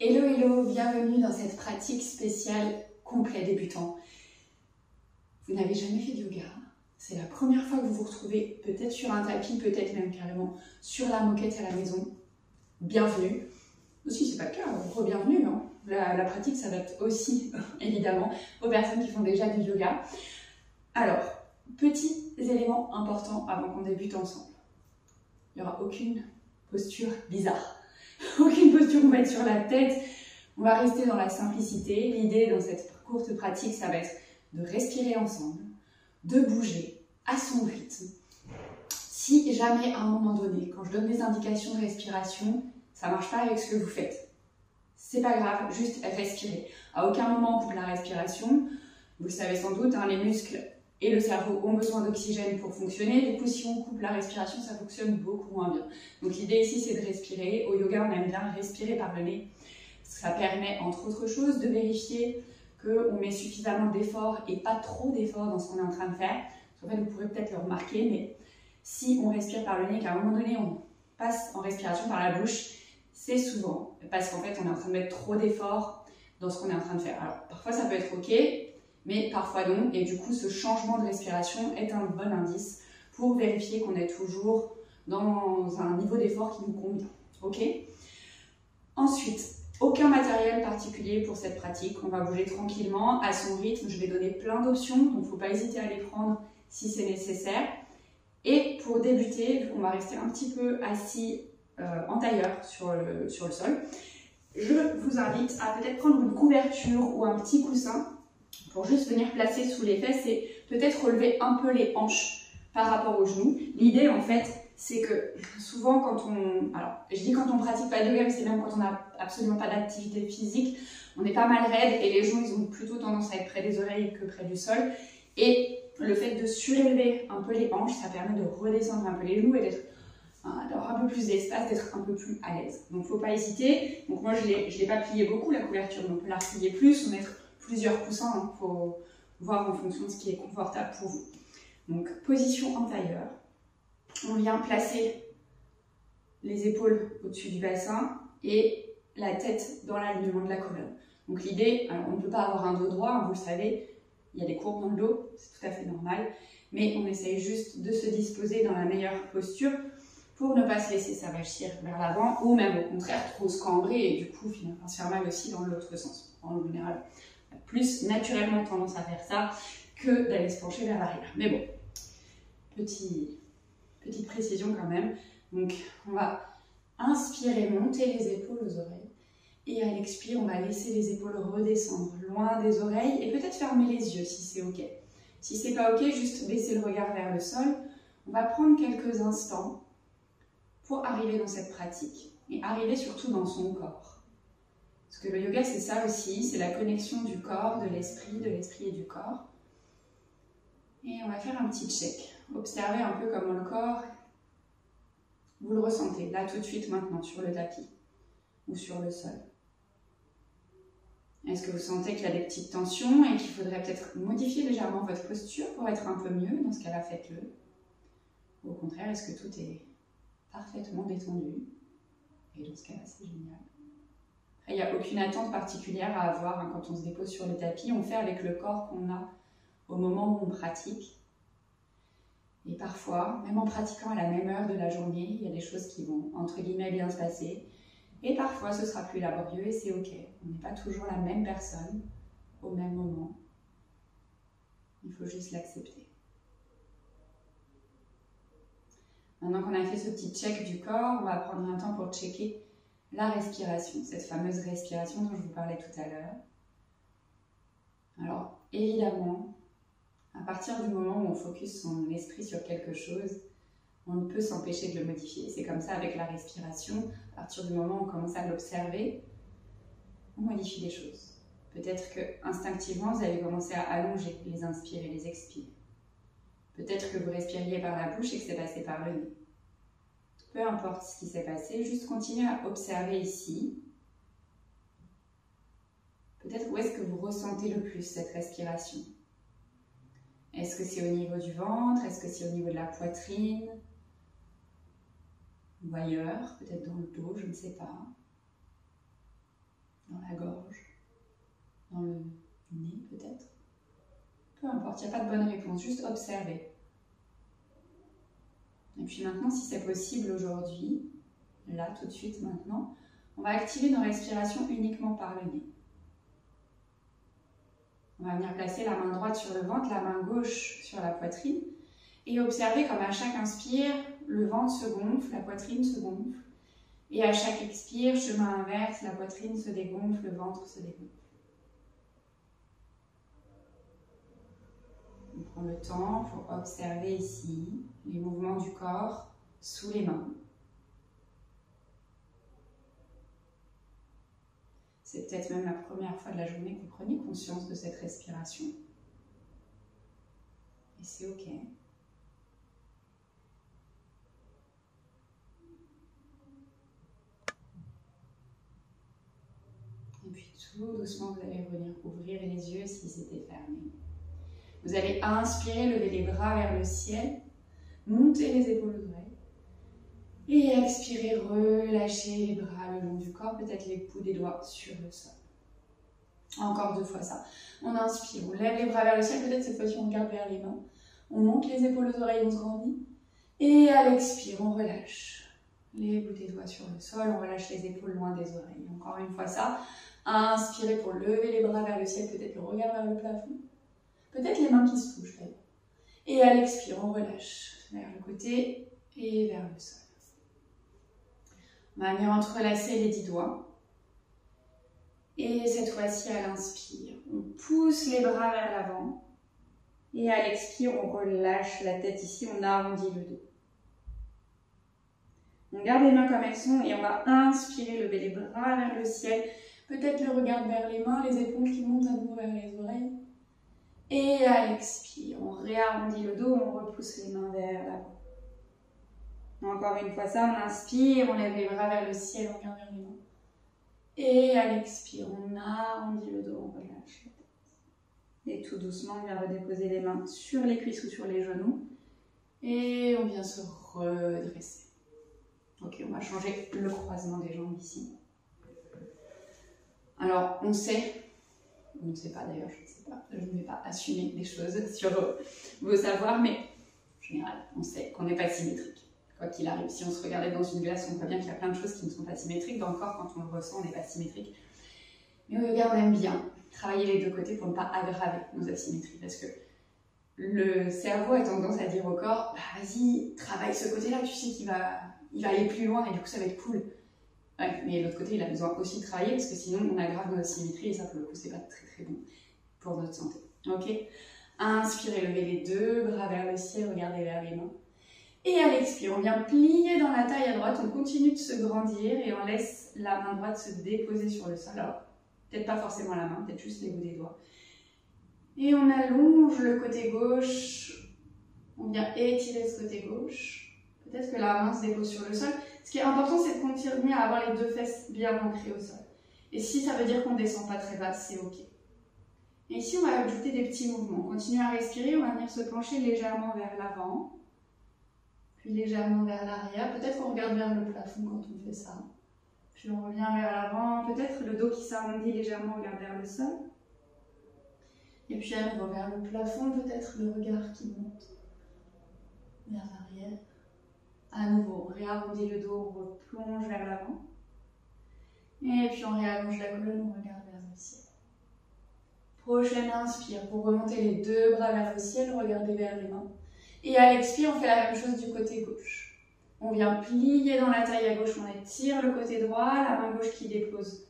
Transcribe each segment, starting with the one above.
Hello, hello, bienvenue dans cette pratique spéciale complet débutant. Vous n'avez jamais fait de yoga, c'est la première fois que vous vous retrouvez peut-être sur un tapis, peut-être même carrément sur la moquette à la maison. Bienvenue. Si c'est pas le cas, re-bienvenue. Hein. La pratique s'adapte aussi, évidemment, aux personnes qui font déjà du yoga. Alors, petits éléments importants avant qu'on débute ensemble. Il n'y aura aucune posture bizarre. Aucune posture où on va être sur la tête, on va rester dans la simplicité. L'idée dans cette courte pratique, ça va être de respirer ensemble, de bouger à son rythme. Si jamais à un moment donné, quand je donne des indications de respiration, ça ne marche pas avec ce que vous faites, c'est pas grave, juste respirez. À aucun moment on coupe la respiration, vous le savez sans doute, hein, les muscles et le cerveau ont besoin d'oxygène pour fonctionner. Du coup, si on coupe la respiration, ça fonctionne beaucoup moins bien. Donc l'idée ici, c'est de respirer. Au yoga, on aime bien respirer par le nez. Ça permet, entre autres choses, de vérifier qu'on met suffisamment d'efforts et pas trop d'efforts dans ce qu'on est en train de faire. En fait, vous pourrez peut-être le remarquer, mais si on respire par le nez, qu'à un moment donné, on passe en respiration par la bouche, c'est souvent parce qu'en fait, on est en train de mettre trop d'efforts dans ce qu'on est en train de faire. Alors, parfois, ça peut être OK, mais parfois non, et du coup ce changement de respiration est un bon indice pour vérifier qu'on est toujours dans un niveau d'effort qui nous convient. Ok ? Ensuite, aucun matériel particulier pour cette pratique, on va bouger tranquillement à son rythme. Je vais donner plein d'options, donc il ne faut pas hésiter à les prendre si c'est nécessaire. Et pour débuter, on va rester un petit peu assis en tailleur sur le sol. Je vous invite à peut-être prendre une couverture ou un petit coussin pour juste venir placer sous les fesses et peut-être relever un peu les hanches par rapport aux genoux. L'idée en fait, c'est que souvent quand on... Alors, je dis quand on pratique pas de yoga, mais c'est même quand on n'a absolument pas d'activité physique, on est pas mal raide et les genoux, ils ont plutôt tendance à être près des oreilles que près du sol. Et le fait de surélever un peu les hanches, ça permet de redescendre un peu les genoux et d'avoir un peu plus d'espace, d'être un peu plus à l'aise. Donc, faut pas hésiter. Donc, moi, je l'ai pas plié beaucoup, la couverture, mais on peut la replier plus, ou mettre plusieurs coussins, il faut voir en fonction de ce qui est confortable pour vous. Donc, position en tailleur. On vient placer les épaules au-dessus du bassin et la tête dans l'alignement de la colonne. Donc, l'idée, alors on ne peut pas avoir un dos droit, hein, vous le savez, il y a des courbes dans le dos, c'est tout à fait normal, mais on essaye juste de se disposer dans la meilleure posture pour ne pas se laisser s'avachir vers l'avant ou même au contraire trop se cambrer et du coup finir par se faire mal aussi dans l'autre sens. En général, plus naturellement tendance à faire ça que d'aller se pencher vers l'arrière. Mais bon, petite précision quand même. Donc, on va inspirer, monter les épaules aux oreilles. Et à l'expire, on va laisser les épaules redescendre loin des oreilles et peut-être fermer les yeux si c'est OK. Si c'est pas OK, juste baisser le regard vers le sol. On va prendre quelques instants pour arriver dans cette pratique et arriver surtout dans son corps. Parce que le yoga, c'est ça aussi, c'est la connexion du corps, de l'esprit et du corps. Et on va faire un petit check. Observez un peu comment le corps, vous le ressentez, là tout de suite maintenant, sur le tapis ou sur le sol. Est-ce que vous sentez qu'il y a des petites tensions et qu'il faudrait peut-être modifier légèrement votre posture pour être un peu mieux? Dans ce cas-là, faites-le. Ou au contraire, est-ce que tout est parfaitement détendu? Et dans ce cas-là, c'est génial. Il n'y a aucune attente particulière à avoir hein, quand on se dépose sur le tapis. On fait avec le corps qu'on a au moment où on pratique. Et parfois, même en pratiquant à la même heure de la journée, il y a des choses qui vont, entre guillemets, bien se passer. Et parfois, ce sera plus laborieux et c'est OK. On n'est pas toujours la même personne au même moment. Il faut juste l'accepter. Maintenant qu'on a fait ce petit check du corps, on va prendre un temps pour checker la respiration, cette fameuse respiration dont je vous parlais tout à l'heure. Alors, évidemment, à partir du moment où on focus son esprit sur quelque chose, on ne peut s'empêcher de le modifier. C'est comme ça avec la respiration. À partir du moment où on commence à l'observer, on modifie les choses. Peut-être que instinctivement, vous allez commencer à allonger les inspires et les expires. Peut-être que vous respiriez par la bouche et que c'est passé par le nez. Peu importe ce qui s'est passé, juste continuez à observer ici. Peut-être où est-ce que vous ressentez le plus cette respiration? Est-ce que c'est au niveau du ventre? Est-ce que c'est au niveau de la poitrine? Ou ailleurs, peut-être dans le dos, je ne sais pas. Peu importe, il n'y a pas de bonne réponse, juste observer. Et puis maintenant, si c'est possible aujourd'hui, là, tout de suite, maintenant, on va activer nos respirations uniquement par le nez. On va venir placer la main droite sur le ventre, la main gauche sur la poitrine et observer comme à chaque inspire, le ventre se gonfle, la poitrine se gonfle. Et à chaque expire, chemin inverse, la poitrine se dégonfle, le ventre se dégonfle. On prend le temps pour observer ici les mouvements du corps sous les mains. C'est peut-être même la première fois de la journée que vous prenez conscience de cette respiration. Et c'est ok. Et puis tout doucement, vous allez revenir ouvrir les yeux s'ils étaient fermés. Vous allez inspirer, lever les bras vers le ciel, monter les épaules aux oreilles. Et expirer, relâcher les bras le long du corps, peut-être les bouts des doigts sur le sol. Encore 2 fois ça. On inspire, on lève les bras vers le ciel, peut-être cette fois-ci on regarde vers les mains. On monte les épaules aux oreilles, on se grandit. Et à l'expire, on relâche les bouts des doigts sur le sol, on relâche les épaules loin des oreilles. Encore une fois ça. Inspirez pour lever les bras vers le ciel, peut-être le regard vers le plafond. Peut-être les mains qui se touchent d'ailleurs. Et à l'expire, on relâche vers le côté et vers le sol. On va venir entrelacer les 10 doigts. Et cette fois-ci, à l'inspire, on pousse les bras vers l'avant. Et à l'expire, on relâche la tête ici, on arrondit le dos. On garde les mains comme elles sont et on va inspirer, lever les bras vers le ciel. Peut-être le regard vers les mains, les épaules qui montent à nouveau vers les oreilles. Et à l'expire, on réarrondit le dos, on repousse les mains vers l'avant. Encore une fois ça, on inspire, on lève les bras vers le ciel, on regarde vers les mains. Et à l'expire, on arrondit le dos, on relâche la tête. Et tout doucement, on vient redéposer les mains sur les cuisses ou sur les genoux. Et on vient se redresser. Ok, on va changer le croisement des jambes ici. Alors, on ne sait pas d'ailleurs, je ne sais pas, je ne vais pas assumer des choses sur vos savoirs, mais en général, on sait qu'on n'est pas symétrique. Quoi qu'il arrive, si on se regardait dans une glace, on voit bien qu'il y a plein de choses qui ne sont pas symétriques. Dans le corps, quand on le ressent, on n'est pas symétrique. Mais au yoga, on aime bien travailler les 2 côtés pour ne pas aggraver nos asymétries. Parce que le cerveau a tendance à dire au corps, bah, vas-y, travaille ce côté-là, tu sais qu'il va aller plus loin et du coup, ça va être cool. Ouais, mais l'autre côté, il a besoin aussi de travailler parce que sinon, on aggrave nos asymétries et ça, pour le coup, c'est pas très très bon pour notre santé. Ok ? Inspirez, levez les 2 bras vers le ciel, regardez vers les mains. Et à l'expire, on vient plier dans la taille à droite, on continue de se grandir et on laisse la main droite se déposer sur le sol. Alors, peut-être pas forcément la main, peut-être juste les bouts des doigts. Et on allonge le côté gauche, on vient étirer ce côté gauche. Peut-être que la main se dépose sur le sol. Ce qui est important, c'est de continuer à avoir les 2 fesses bien ancrées au sol. Et si ça veut dire qu'on ne descend pas très bas, c'est ok. Et ici, on va ajouter des petits mouvements. On continue à respirer, on va venir se pencher légèrement vers l'avant. Puis légèrement vers l'arrière. Peut-être qu'on regarde vers le plafond quand on fait ça. Puis on revient vers l'avant. Peut-être le dos qui s'arrondit légèrement, on regarde vers le sol. Et puis à nouveau vers le plafond, peut-être le regard qui monte vers l'arrière. À nouveau, on réarrondit le dos, on replonge vers l'avant. Et puis on réallonge la colonne, on regarde vers le ciel. Prochaine inspire, pour remonter les 2 bras vers le ciel, regardez vers les mains. Et à l'expire, on fait la même chose du côté gauche. On vient plier dans la taille à gauche, on étire le côté droit, la main gauche qui dépose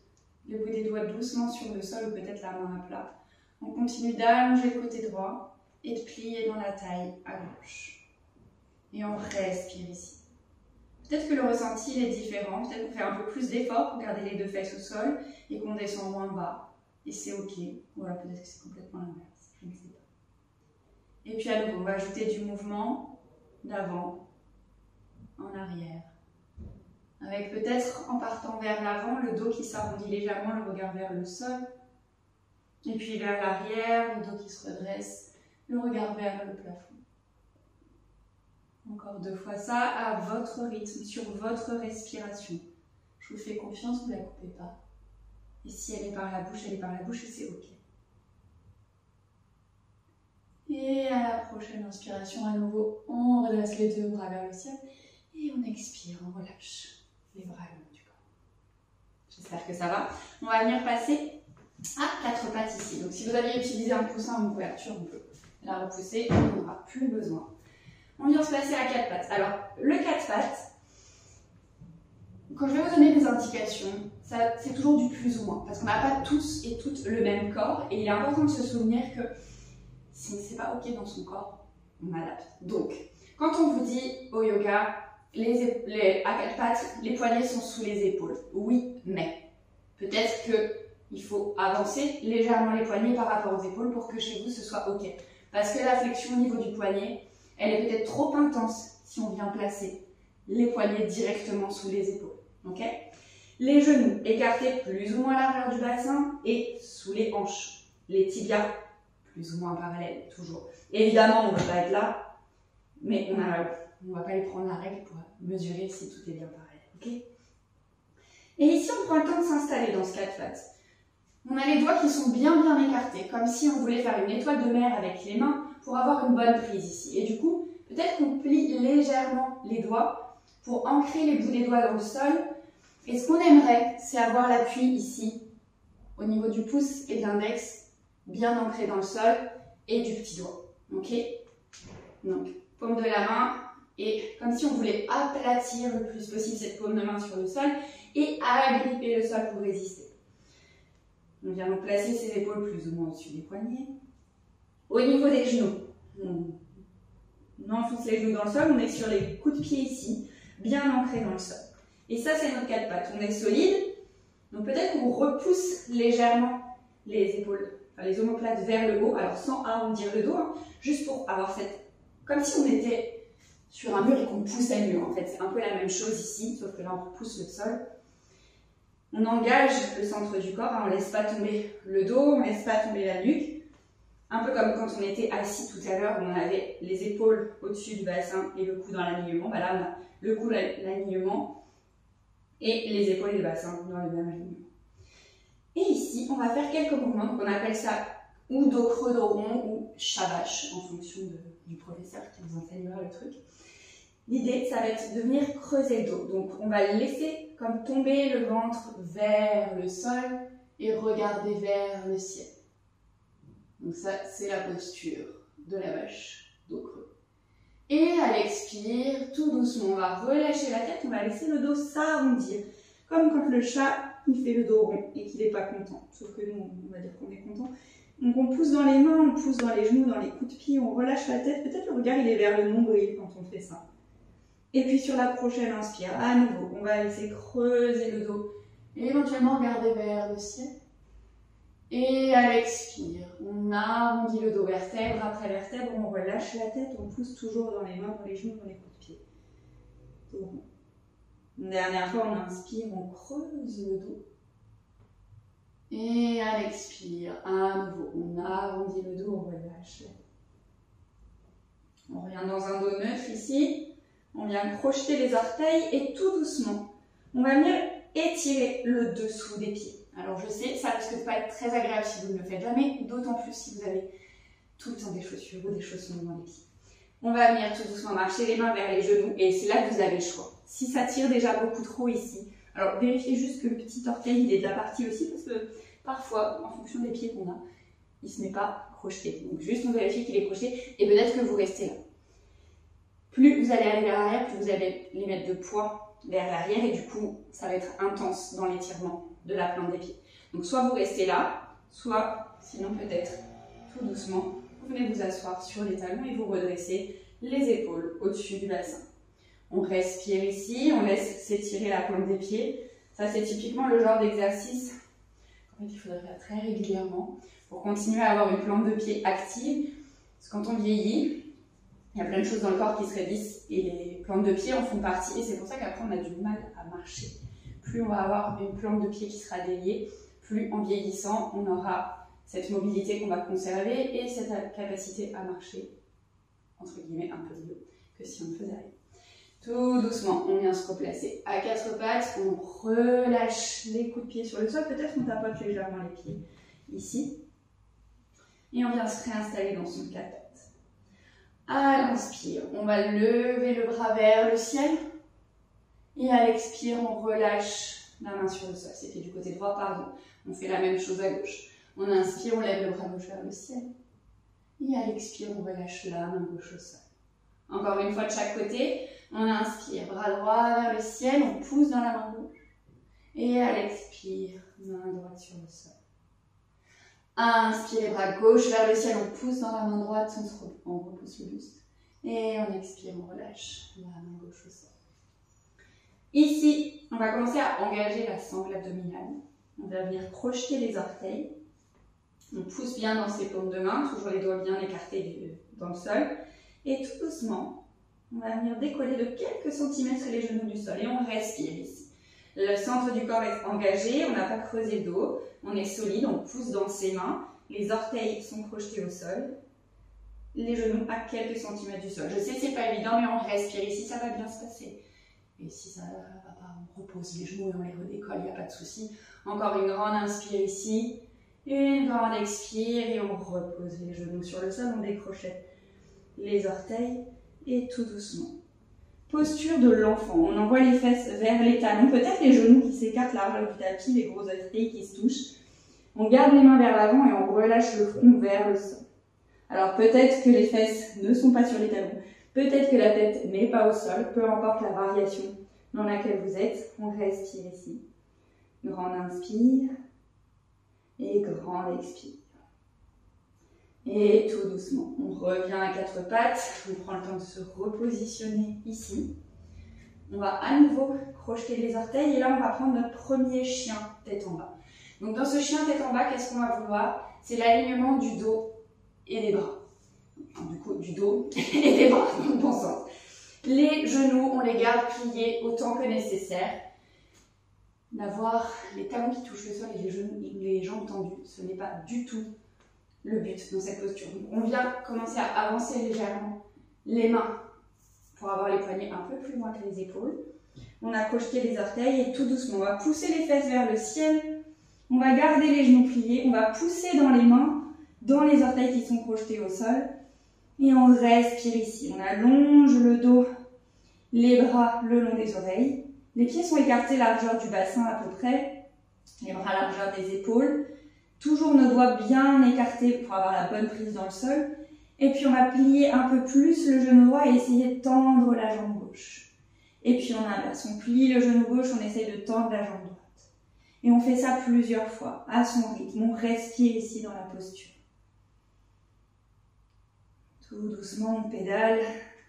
le bout des doigts doucement sur le sol ou peut-être la main à plat. On continue d'allonger le côté droit et de plier dans la taille à gauche. Et on respire ici. Peut-être que le ressenti il est différent, peut-être qu'on fait un peu plus d'effort pour garder les 2 fesses au sol et qu'on descend moins bas. Et c'est ok. Voilà, peut-être que c'est complètement l'inverse, je ne sais pas. Et puis à nouveau, on va ajouter du mouvement d'avant, en arrière. Avec peut-être, en partant vers l'avant, le dos qui s'arrondit légèrement, le regard vers le sol. Et puis vers l'arrière, le dos qui se redresse, le regard vers le plafond. Encore 2 fois ça, à votre rythme, sur votre respiration. Je vous fais confiance, vous ne la coupez pas. Et si elle est par la bouche, elle est par la bouche et c'est ok. Et à la prochaine inspiration, à nouveau, on redresse les deux bras vers le ciel. Et on expire, on relâche les bras le long du corps. J'espère que ça va. On va venir passer à 4 pattes ici. Donc si vous aviez utilisé un coussin ou une couverture, on peut la repousser, on n'aura plus besoin. On vient se placer à 4 pattes. Alors, le 4 pattes, quand je vais vous donner des indications, c'est toujours du plus ou moins. Parce qu'on n'a pas tous et toutes le même corps. Et il est important de se souvenir que si c'est pas OK dans son corps, on adapte. Donc, quand on vous dit au yoga, à 4 pattes, les poignets sont sous les épaules. Oui, mais peut-être qu'il faut avancer légèrement les poignets par rapport aux épaules pour que chez vous ce soit OK. Parce que la flexion au niveau du poignet, elle est peut-être trop intense si on vient placer les poignets directement sous les épaules. OK ? Les genoux écartés plus ou moins à l'arrière du bassin et sous les hanches. Les tibias plus ou moins parallèles, toujours. Évidemment, on ne veut pas être là, mais on ne va pas lui prendre la règle pour mesurer si tout est bien pareil. Okay ? Et ici, on prend le temps de s'installer dans ce 4 pattes. On a les doigts qui sont bien écartés, comme si on voulait faire une étoile de mer avec les mains pour avoir une bonne prise ici. Et du coup, peut-être qu'on plie légèrement les doigts pour ancrer les bouts des doigts dans le sol. Et ce qu'on aimerait, c'est avoir l'appui ici, au niveau du pouce et de l'index, bien ancré dans le sol, et du petit doigt. Ok ? Donc, paume de la main, et comme si on voulait aplatir le plus possible cette paume de main sur le sol, et agripper le sol pour résister. On vient donc placer ses épaules plus ou moins au-dessus des poignets. Au niveau des genoux, on enfonce les genoux dans le sol, on est sur les coups de pied ici, bien ancrés dans le sol. Et ça, c'est notre 4 pattes. On est solide, donc peut-être qu'on repousse légèrement les épaules, enfin les omoplates vers le haut, alors sans arrondir le dos, hein, juste pour avoir cette... Comme si on était sur un mur et qu'on poussait le mur, en fait. C'est un peu la même chose ici, sauf que là, on repousse le sol. On engage le centre du corps, hein, on ne laisse pas tomber le dos, on ne laisse pas tomber la nuque. Un peu comme quand on était assis tout à l'heure, où on avait les épaules au-dessus du bassin et le cou dans l'alignement. Bah là, on a le cou, l'alignement, et les épaules et le bassin dans le même alignement. Et ici, on va faire quelques mouvements, donc on appelle ça ou dos creux, dos rond, ou shabash, en fonction du professeur qui vous enseignera le truc. L'idée, ça va être de venir creuser le dos. Donc, on va laisser comme tomber le ventre vers le sol et regarder vers le ciel. Donc ça, c'est la posture de la vache, dos creux. Et à l'expire, tout doucement, on va relâcher la tête, on va laisser le dos s'arrondir. Comme quand le chat, il fait le dos rond et qu'il n'est pas content. Sauf que nous, on va dire qu'on est content. Donc on pousse dans les mains, on pousse dans les genoux, dans les coups de pied, on relâche la tête. Peut-être le regard, il est vers le nombril quand on fait ça. Et puis sur la prochaine inspire, à nouveau, on va laisser creuser le dos. Et éventuellement regarder vers le ciel. Et à l'expire, on arrondit le dos vertèbre après vertèbre, on relâche la tête, on pousse toujours dans les mains, dans les genoux, dans les coups de pied. Une dernière fois, on inspire, on creuse le dos. Et à l'expire, à nouveau, on arrondit le dos, on relâche la tête. On revient dans un dos neutre ici. On vient crocheter les orteils et tout doucement, on va venir étirer le dessous des pieds. Alors je sais, ça risque de pas être très agréable si vous ne le faites jamais, d'autant plus si vous avez tout le temps des chaussures ou des chaussons dans les pieds. On va venir tout doucement marcher les mains vers les genoux et c'est là que vous avez le choix. Si ça tire déjà beaucoup trop ici, alors vérifiez juste que le petit orteil il est de la partie aussi parce que parfois, en fonction des pieds qu'on a, il ne se met pas crocheté. Donc juste on vérifie qu'il est crocheté et peut-être que vous restez là. Plus vous allez aller vers l'arrière, plus vous allez les mettre de poids vers l'arrière et du coup, ça va être intense dans l'étirement de la plante des pieds. Donc soit vous restez là, soit, sinon peut-être, tout doucement, vous venez vous asseoir sur les talons et vous redressez les épaules au-dessus du bassin. On respire ici, on laisse s'étirer la plante des pieds. Ça, c'est typiquement le genre d'exercice qu'il faudrait faire très régulièrement pour continuer à avoir une plante de pied active. Parce que quand on vieillit, il y a plein de choses dans le corps qui se raidissent et les plantes de pied en font partie. Et c'est pour ça qu'après, on a du mal à marcher. Plus on va avoir une plante de pied qui sera déliée, plus en vieillissant, on aura cette mobilité qu'on va conserver et cette capacité à marcher, entre guillemets, un peu mieux que si on ne faisait rien. Tout doucement, on vient se replacer à 4 pattes, on relâche les coups de pied sur le sol, peut-être qu'on tapote légèrement les pieds ici. Et on vient se réinstaller dans son 4 pattes. À l'inspire, on va lever le bras vers le ciel. Et à l'expire, on relâche la main sur le sol. C'était du côté droit, pardon. On fait la même chose à gauche. On inspire, on lève le bras gauche vers le ciel. Et à l'expire, on relâche la main gauche au sol. Encore une fois de chaque côté. On inspire, bras droit vers le ciel, on pousse dans la main gauche. Et à l'expire, main droite sur le sol. Inspire, bras gauche vers le ciel, on pousse dans la main droite, on repousse le buste. Et on expire, on relâche la main gauche au sol. Ici, on va commencer à engager la sangle abdominale. On va venir projeter les orteils. On pousse bien dans ses paumes de main, toujours les doigts bien écartés dans le sol. Et tout doucement, on va venir décoller de quelques centimètres les genoux du sol et on respire ici. Le centre du corps est engagé, on n'a pas creusé le dos, on est solide, on pousse dans ses mains, les orteils sont projetés au sol, les genoux à quelques centimètres du sol. Je sais que c'est pas évident, mais on respire ici, ça va bien se passer. Et si ça va pas, on repose les genoux et on les redécolle, il n'y a pas de souci. Encore une grande inspire ici, une grande expire et on repose les genoux sur le sol, on décrochette les orteils. Et tout doucement. Posture de l'enfant. On envoie les fesses vers les talons, peut-être les genoux qui s'écartent largeur du tapis, les gros orteils qui se touchent. On garde les mains vers l'avant et on relâche le front vers le sol. Alors peut-être que les fesses ne sont pas sur les talons, peut-être que la tête n'est pas au sol, peu importe la variation dans laquelle vous êtes. On respire ici. Grande inspire et grande expire. Et tout doucement, on revient à quatre pattes, on prend le temps de se repositionner ici. On va à nouveau crocheter les orteils et là on va prendre notre premier chien tête en bas. Donc dans ce chien tête en bas, qu'est-ce qu'on va vouloir? C'est l'alignement du dos et des bras. Enfin, du coup, du dos et des bras, dans le bon sens. Les genoux, on les garde pliés autant que nécessaire. D'avoir les talons qui touchent le sol et les genoux, les jambes tendues, ce n'est pas du tout le but dans cette posture. Donc, on vient commencer à avancer légèrement les mains pour avoir les poignets un peu plus loin que les épaules. On a crocheté les orteils et tout doucement, on va pousser les fesses vers le ciel. On va garder les genoux pliés. On va pousser dans les mains, dans les orteils qui sont projetés au sol. Et on respire ici. On allonge le dos, les bras le long des oreilles. Les pieds sont écartés largeur du bassin à peu près. Les bras largeur des épaules. Toujours nos doigts bien écartés pour avoir la bonne prise dans le sol. Et puis on va plier un peu plus le genou droit et essayer de tendre la jambe gauche. Et puis on inverse, on plie le genou gauche, on essaye de tendre la jambe droite. Et on fait ça plusieurs fois, à son rythme. On respire ici dans la posture. Tout doucement, on pédale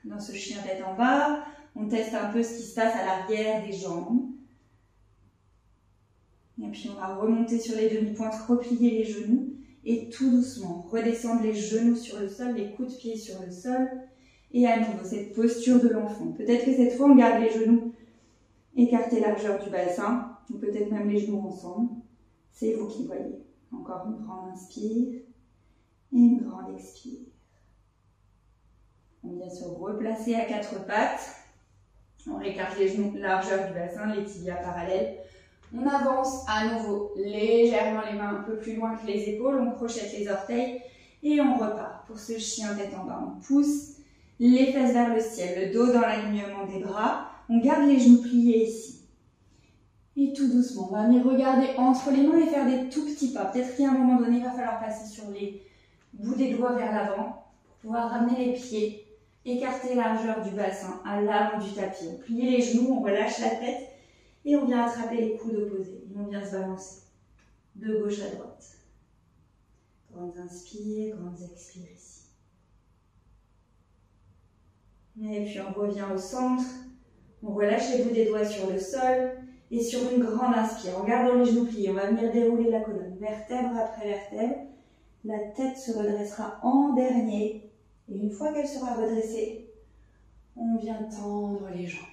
dans ce chien tête en bas. On teste un peu ce qui se passe à l'arrière des jambes. Et puis on va remonter sur les demi-pointes, replier les genoux. Et tout doucement, redescendre les genoux sur le sol, les coups de pied sur le sol. Et à nouveau, cette posture de l'enfant. Peut-être que cette fois, on garde les genoux écartés largeur du bassin. Ou peut-être même les genoux ensemble. C'est vous qui voyez. Encore une grande inspire. Et une grande expire. On vient se replacer à quatre pattes. On réécarte les genoux largeur du bassin, les tibias parallèles. On avance à nouveau légèrement les mains un peu plus loin que les épaules. On crochette les orteils et on repart pour ce chien tête en bas. On pousse les fesses vers le ciel, le dos dans l'alignement des bras. On garde les genoux pliés ici. Et tout doucement, on va venir regarder entre les mains et faire des tout petits pas. Peut-être qu'à un moment donné, il va falloir passer sur les bouts des doigts vers l'avant pour pouvoir ramener les pieds, écarter largeur du bassin à l'avant du tapis. On plie les genoux, on relâche la tête et on vient attraper les coudes opposés. Et on vient se balancer de gauche à droite. Grandes inspires, grandes expires ici. Et puis on revient au centre. On relâche les bouts des doigts sur le sol. Et sur une grande inspire, en gardant les genoux pliés, on va venir dérouler la colonne, vertèbre après vertèbre. La tête se redressera en dernier. Et une fois qu'elle sera redressée, on vient tendre les jambes.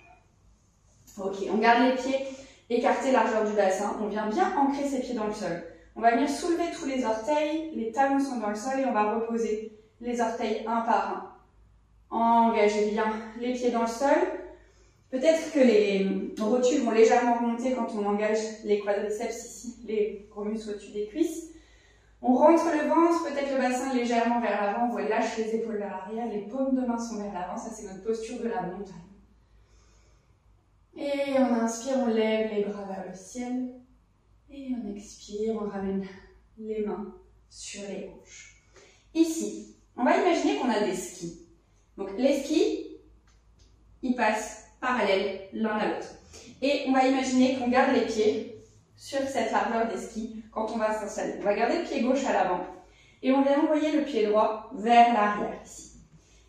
Ok, on garde les pieds écartés largeur du bassin. On vient bien ancrer ses pieds dans le sol. On va venir soulever tous les orteils. Les talons sont dans le sol et on va reposer les orteils un par un. Engagez bien les pieds dans le sol. Peut-être que les rotules vont légèrement remonter quand on engage les quadriceps ici, les gros muscles au-dessus des cuisses. On rentre le ventre, peut-être le bassin légèrement vers l'avant, on lâche les épaules vers l'arrière, les paumes de main sont vers l'avant, ça c'est notre posture de la montagne. Et on inspire, on lève les bras vers le ciel. Et on expire, on ramène les mains sur les hanches. Ici, on va imaginer qu'on a des skis. Donc les skis, ils passent parallèles l'un à l'autre. Et on va imaginer qu'on garde les pieds sur cette largeur des skis quand on va s'installer. On va garder le pied gauche à l'avant et on vient envoyer le pied droit vers l'arrière ici.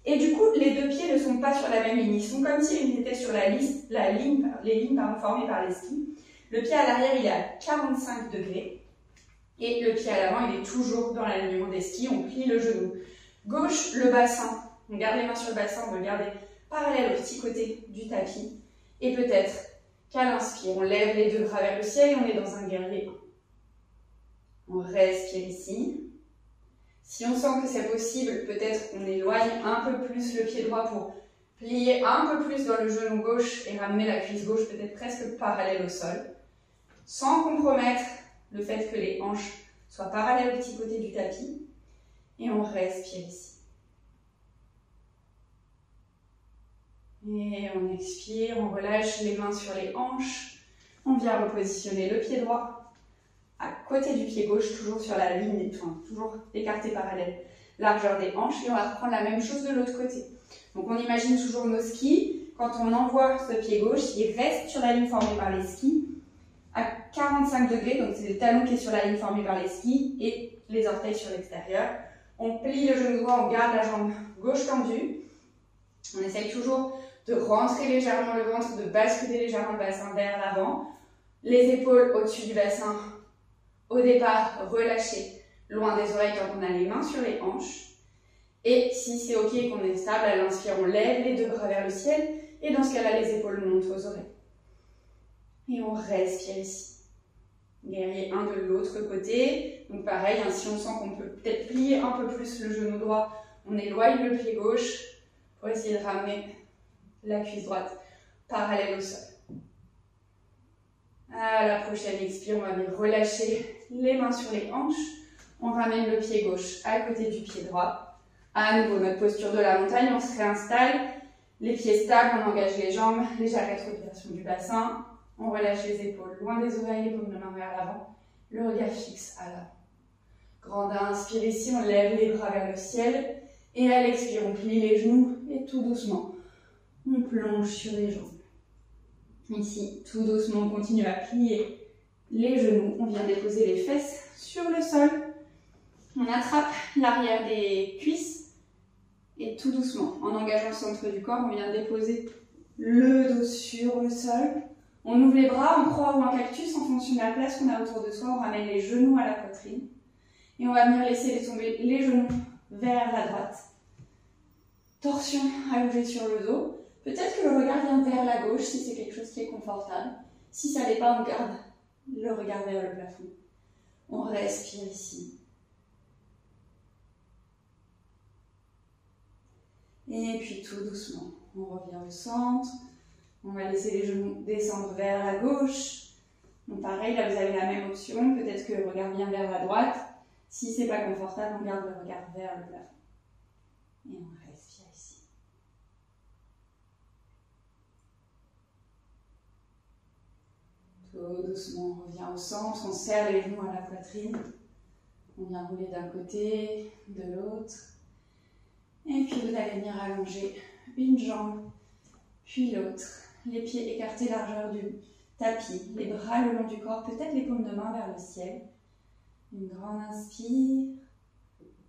Et du coup, les deux pieds ne sont pas sur la même ligne. Ils sont comme s'ils étaient sur les lignes formées par les skis. Le pied à l'arrière, il est à 45 degrés. Et le pied à l'avant, il est toujours dans l'alignement des skis. On plie le genou gauche, le bassin. On garde les mains sur le bassin, on veut le garder parallèle au petit côté du tapis. Et peut-être qu'à l'inspire, on lève les deux bras vers le ciel et on est dans un guerrier 1. On respire ici. Si on sent que c'est possible, peut-être on éloigne un peu plus le pied droit pour plier un peu plus dans le genou gauche et ramener la cuisse gauche peut-être presque parallèle au sol, sans compromettre le fait que les hanches soient parallèles au petit côté du tapis. Et on respire ici. Et on expire, on relâche les mains sur les hanches. On vient repositionner le pied droit à côté du pied gauche, toujours sur la ligne, toujours écarté parallèle, largeur des hanches. Et on va reprendre la même chose de l'autre côté. Donc on imagine toujours nos skis. Quand on envoie ce pied gauche, il reste sur la ligne formée par les skis à 45 degrés. Donc c'est le talon qui est sur la ligne formée par les skis et les orteils sur l'extérieur. On plie le genou droit, on garde la jambe gauche tendue. On essaye toujours de rentrer légèrement le ventre, de basculer légèrement le bassin vers l'avant. Les épaules au-dessus du bassin. Au départ, relâcher loin des oreilles quand on a les mains sur les hanches. Et si c'est ok qu'on est stable, à l'inspire, on lève les deux bras vers le ciel. Et dans ce cas-là, les épaules montent aux oreilles. Et on respire ici. Guerrier 1 de l'autre côté. Donc pareil, hein, si on sent qu'on peut peut-être plier un peu plus le genou droit, on éloigne le pied gauche pour essayer de ramener la cuisse droite parallèle au sol. À la prochaine expire, on va venir relâcher les mains sur les hanches. On ramène le pied gauche à côté du pied droit. À nouveau, notre posture de la montagne, on se réinstalle. Les pieds stables, on engage les jambes, légère rétroversion du bassin. On relâche les épaules loin des oreilles, les paumes de main vers l'avant. Le regard fixe à l'avant. Grande inspire ici, on lève les bras vers le ciel. Et à l'expire, on plie les genoux et tout doucement, on plonge sur les jambes. Ici, tout doucement, on continue à plier les genoux. On vient déposer les fesses sur le sol. On attrape l'arrière des cuisses et tout doucement, en engageant le centre du corps, on vient déposer le dos sur le sol. On ouvre les bras en croix ou en cactus en fonction de la place qu'on a autour de soi. On ramène les genoux à la poitrine et on va venir laisser tomber les genoux vers la droite. Torsion allongée sur le dos. Peut-être que le regard vient vers la gauche si c'est quelque chose qui est confortable. Si ça n'est pas, on garde le regard vers le plafond. On respire ici. Et puis tout doucement, on revient au centre. On va laisser les genoux descendre vers la gauche. Donc pareil, là vous avez la même option. Peut-être que le regard vient vers la droite. Si c'est pas confortable, on garde le regard vers le plafond. Et on respire ici. Tout doucement, on revient au centre, on serre les genoux à la poitrine. On vient rouler d'un côté, de l'autre. Et puis vous allez venir allonger une jambe, puis l'autre. Les pieds écartés largeur du tapis, les bras le long du corps, peut-être les paumes de main vers le ciel. Une grande inspire,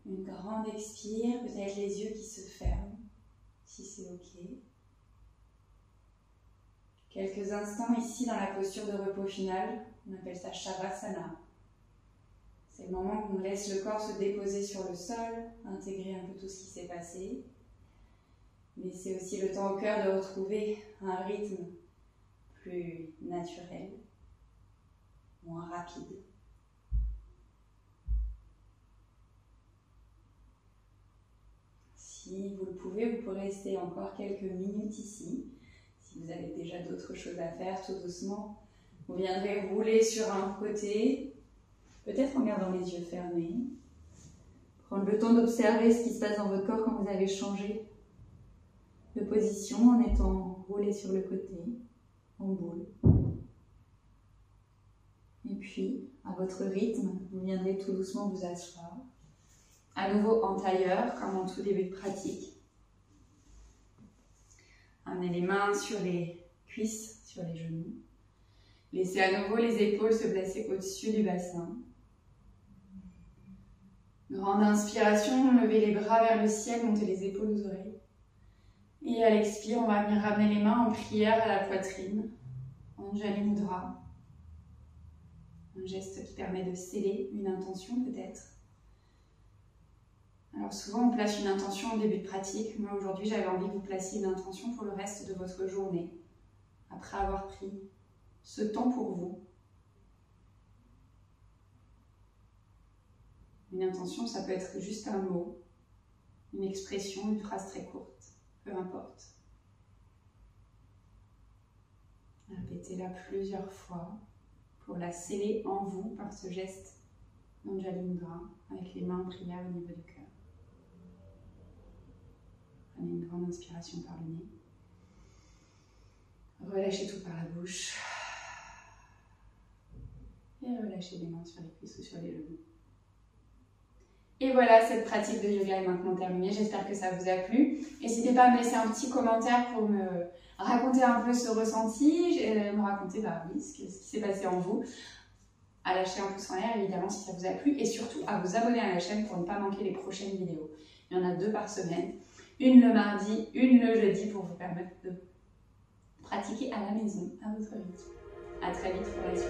une grande expire, peut-être les yeux qui se ferment, si c'est ok. Quelques instants ici dans la posture de repos final, on appelle ça Shavasana. C'est le moment où on laisse le corps se déposer sur le sol, intégrer un peu tout ce qui s'est passé. Mais c'est aussi le temps au cœur de retrouver un rythme plus naturel, moins rapide. Si vous le pouvez, vous pourrez rester encore quelques minutes ici. Si vous avez déjà d'autres choses à faire, tout doucement, vous viendrez rouler sur un côté, peut-être en gardant les yeux fermés. Prendre le temps d'observer ce qui se passe dans votre corps quand vous avez changé de position en étant roulé sur le côté, en boule. Et puis, à votre rythme, vous viendrez tout doucement vous asseoir. À nouveau en tailleur, comme en tout début de pratique. Amenez les mains sur les cuisses, sur les genoux. Laissez à nouveau les épaules se placer au-dessus du bassin. Grande inspiration, levez les bras vers le ciel, montez les épaules aux oreilles. Et à l'expire, on va venir ramener les mains en prière à la poitrine. Anjali Mudra. Un geste qui permet de sceller une intention peut-être. Alors souvent on place une intention au début de pratique. Moi aujourd'hui j'avais envie que vous placiez une intention pour le reste de votre journée. Après avoir pris ce temps pour vous. Une intention, ça peut être juste un mot, une expression, une phrase très courte, peu importe. Répétez-la plusieurs fois pour la sceller en vous par ce geste d'Anjali Mudra avec les mains en prière au niveau du cœur. Prenez une grande inspiration par le nez. Relâchez tout par la bouche. Et relâchez les mains sur les cuisses ou sur les genoux. Et voilà, cette pratique de yoga est maintenant terminée. J'espère que ça vous a plu. N'hésitez pas à me laisser un petit commentaire pour me raconter un peu ce ressenti, me raconter ce qui s'est passé en vous. À lâcher un pouce en l'air, évidemment, si ça vous a plu. Et surtout, à vous abonner à la chaîne pour ne pas manquer les prochaines vidéos. Il y en a 2 par semaine. Une le mardi, une le jeudi pour vous permettre de pratiquer à la maison, à votre rythme. À très vite pour la suite.